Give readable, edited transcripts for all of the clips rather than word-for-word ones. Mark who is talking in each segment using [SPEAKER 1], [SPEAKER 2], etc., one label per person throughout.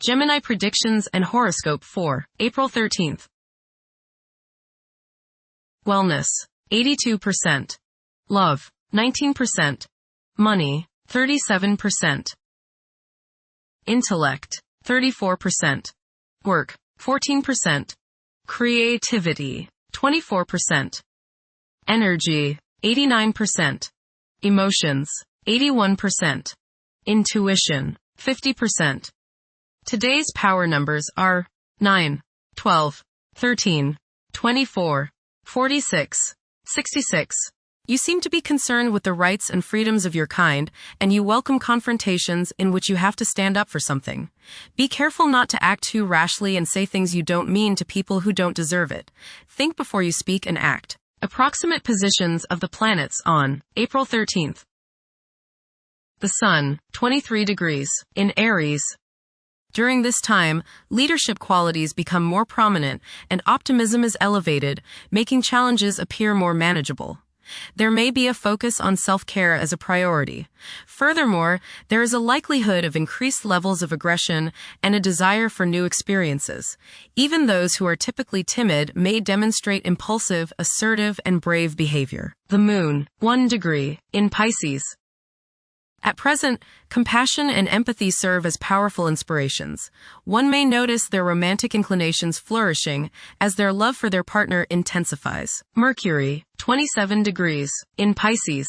[SPEAKER 1] Gemini predictions and horoscope for April 13th. Wellness, 82%. Love, 19%. Money, 37%. Intellect, 34%. Work, 14%. Creativity, 24%. Energy, 89%. Emotions, 81%. Intuition, 50%. Today's power numbers are 9, 12, 13, 24, 46, 66. You seem to be concerned with the rights and freedoms of your kind, and you welcome confrontations in which you have to stand up for something. Be careful not to act too rashly and say things you don't mean to people who don't deserve it. Think before you speak and act. Approximate positions of the planets on April 13th. The Sun, 23 degrees, in Aries. During this time, leadership qualities become more prominent and optimism is elevated, making challenges appear more manageable. There may be a focus on self-care as a priority. Furthermore, there is a likelihood of increased levels of aggression and a desire for new experiences. Even those who are typically timid may demonstrate impulsive, assertive, and brave behavior. The Moon, 1 degree, in Pisces. At present, compassion and empathy serve as powerful inspirations. One may notice their romantic inclinations flourishing as their love for their partner intensifies. Mercury, 27 degrees, in Pisces.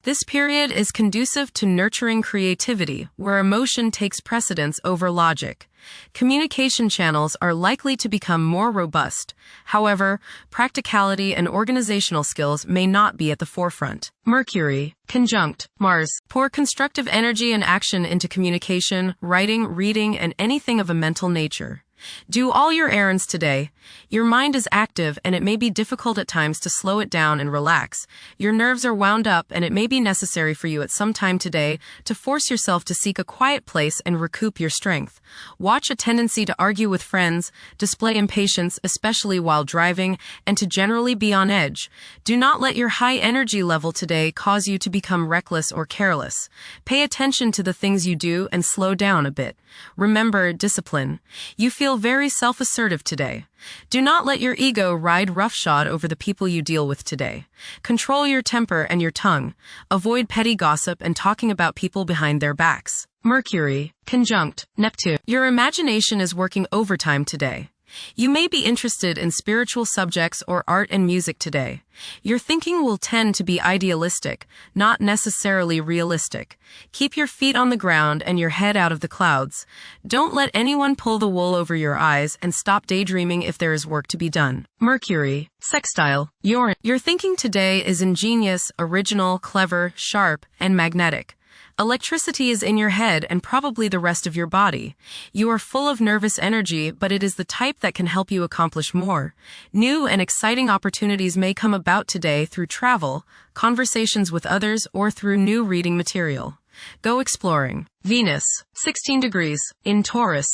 [SPEAKER 1] This period is conducive to nurturing creativity, where emotion takes precedence over logic. Communication channels are likely to become more robust. However, practicality and organizational skills may not be at the forefront. Mercury, conjunct Mars. Pour constructive energy and action into communication, writing, reading, and anything of a mental nature. Do all your errands today. Your mind is active and it may be difficult at times to slow it down and relax. Your nerves are wound up and it may be necessary for you at some time today to force yourself to seek a quiet place and recoup your strength. Watch a tendency to argue with friends, display impatience, especially while driving, and to generally be on edge. Do not let your high energy level today cause you to become reckless or careless. Pay attention to the things you do and slow down a bit. Remember discipline. You feel very self-assertive today. Do not let your ego ride roughshod over the people you deal with today. Control your temper and your tongue. Avoid petty gossip and talking about people behind their backs. Mercury, conjunct Neptune. Your imagination is working overtime today. You may be interested in spiritual subjects or art and music today. Your thinking will tend to be idealistic, not necessarily realistic. Keep your feet on the ground and your head out of the clouds. Don't let anyone pull the wool over your eyes and stop daydreaming if there is work to be done. Mercury, sextile, Uranus. Your thinking today is ingenious, original, clever, sharp, and magnetic. Electricity is in your head and probably the rest of your body. You are full of nervous energy, but it is the type that can help you accomplish more. New and exciting opportunities may come about today through travel, conversations with others, or through new reading material. Go exploring. Venus, 16 degrees, in Taurus.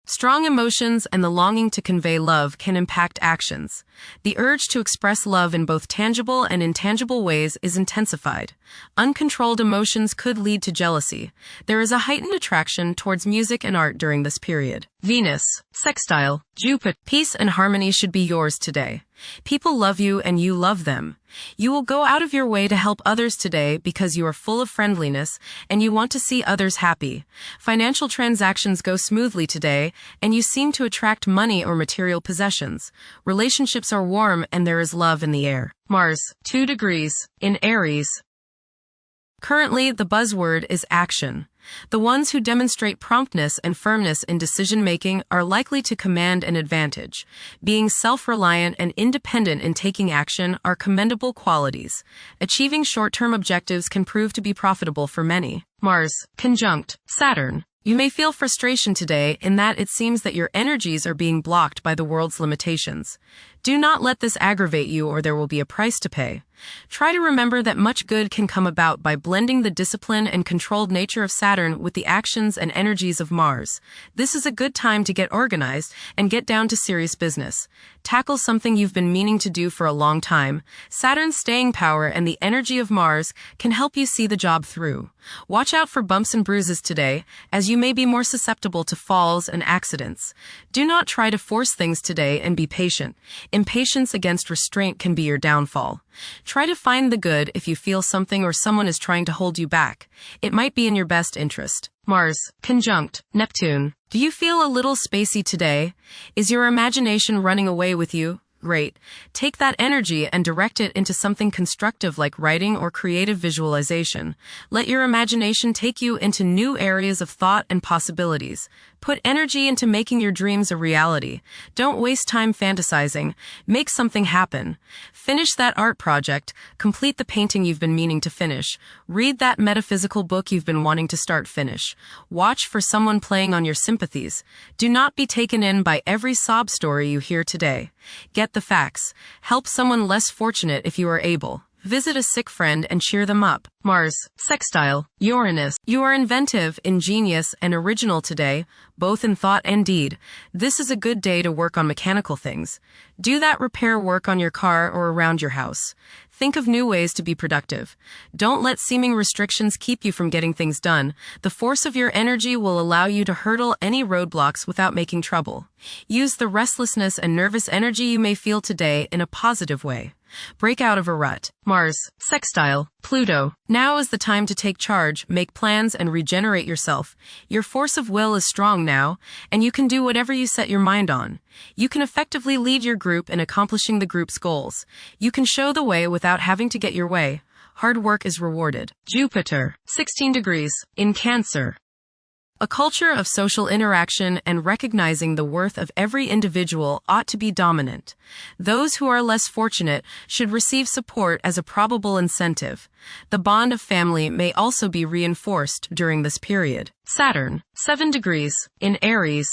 [SPEAKER 1] Strong emotions and the longing to convey love can impact actions. The urge to express love in both tangible and intangible ways is intensified. Uncontrolled emotions could lead to jealousy. There is a heightened attraction towards music and art during this period. Venus, sextile, Jupiter. Peace and harmony should be yours today. People love you and you love them. You will go out of your way to help others today because you are full of friendliness and you want to see others happy. Financial transactions go smoothly today and you seem to attract money or material possessions. Relationships are warm and there is love in the air. Mars, 2 degrees, in Aries. Currently, the buzzword is action. The ones who demonstrate promptness and firmness in decision-making are likely to command an advantage. Being self-reliant and independent in taking action are commendable qualities. Achieving short-term objectives can prove to be profitable for many. Mars, conjunct Saturn. You may feel frustration today in that it seems that your energies are being blocked by the world's limitations. Do not let this aggravate you, or there will be a price to pay. Try to remember that much good can come about by blending the discipline and controlled nature of Saturn with the actions and energies of Mars. This is a good time to get organized and get down to serious business. Tackle something you've been meaning to do for a long time. Saturn's staying power and the energy of Mars can help you see the job through. Watch out for bumps and bruises today, as you may be more susceptible to falls and accidents. Do not try to force things today and be patient. Impatience against restraint can be your downfall. Try to find the good if you feel something or someone is trying to hold you back. It might be in your best interest. Mars, conjunct Neptune. Do you feel a little spacey today? Is your imagination running away with you? Great. Take that energy and direct it into something constructive like writing or creative visualization. Let your imagination take you into new areas of thought and possibilities. Put energy into making your dreams a reality. Don't waste time fantasizing. Make something happen. Finish that art project. Complete the painting you've been meaning to finish. Read that metaphysical book you've been wanting to finish. Watch for someone playing on your sympathies. Do not be taken in by every sob story you hear today. Get the facts. Help someone less fortunate if you are able. Visit a sick friend and cheer them up. Mars, sextile Uranus. You are inventive, ingenious, and original today, both in thought and deed. This is a good day to work on mechanical things. Do that repair work on your car or around your house. Think of new ways to be productive. Don't let seeming restrictions keep you from getting things done. The force of your energy will allow you to hurdle any roadblocks without making trouble. Use the restlessness and nervous energy you may feel today in a positive way. Break out of a rut. Mars, sextile Pluto. Now is the time to take charge, make plans, and regenerate yourself. Your force of will is strong now, and you can do whatever you set your mind on. You can effectively lead your group in accomplishing the group's goals. You can show the way without having to get your way. Hard work is rewarded. Jupiter, 16 degrees, in Cancer. A culture of social interaction and recognizing the worth of every individual ought to be dominant. Those who are less fortunate should receive support as a probable incentive. The bond of family may also be reinforced during this period. Saturn, 7 degrees, in Aries.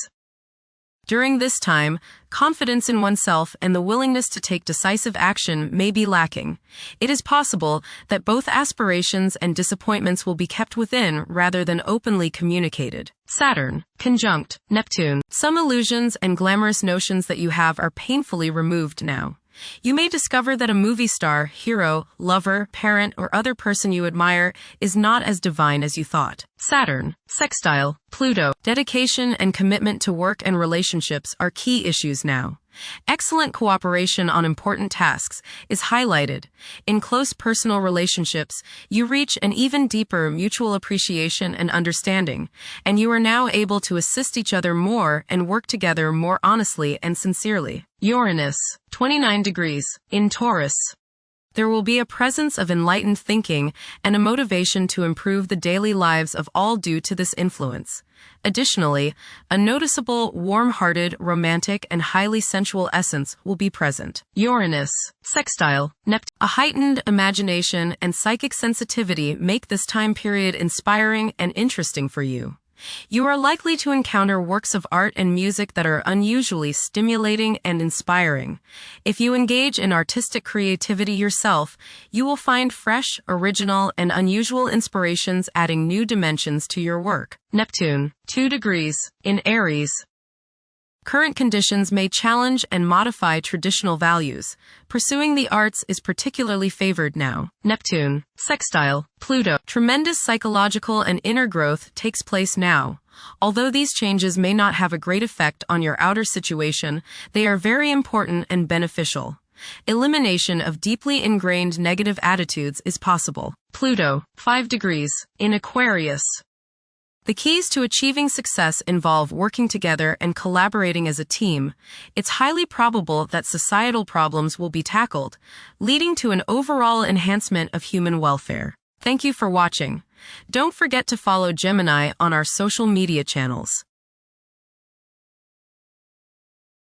[SPEAKER 1] During this time, confidence in oneself and the willingness to take decisive action may be lacking. It is possible that both aspirations and disappointments will be kept within rather than openly communicated. Saturn, conjunct Neptune. Some illusions and glamorous notions that you have are painfully removed now. You may discover that a movie star, hero, lover, parent, or other person you admire is not as divine as you thought. Saturn, sextile Pluto. Dedication and commitment to work and relationships are key issues now. Excellent cooperation on important tasks is highlighted. In close personal relationships, you reach an even deeper mutual appreciation and understanding, and you are now able to assist each other more and work together more honestly and sincerely. Uranus, 29 degrees, in Taurus. There will be a presence of enlightened thinking and a motivation to improve the daily lives of all due to this influence. Additionally, a noticeable, warm-hearted, romantic, and highly sensual essence will be present. Uranus, sextile Neptune. A heightened imagination and psychic sensitivity make this time period inspiring and interesting for you. You are likely to encounter works of art and music that are unusually stimulating and inspiring. If you engage in artistic creativity yourself, you will find fresh, original, and unusual inspirations adding new dimensions to your work. Neptune, 2 degrees, in Aries. Current conditions may challenge and modify traditional values. Pursuing the arts is particularly favored now. Neptune, sextile Pluto. Tremendous psychological and inner growth takes place now. Although these changes may not have a great effect on your outer situation, they are very important and beneficial. Elimination of deeply ingrained negative attitudes is possible. Pluto, 5 degrees, in Aquarius. The keys to achieving success involve working together and collaborating as a team. It's highly probable that societal problems will be tackled, leading to an overall enhancement of human welfare. Thank you for watching. Don't forget to follow Gemini on our social media channels.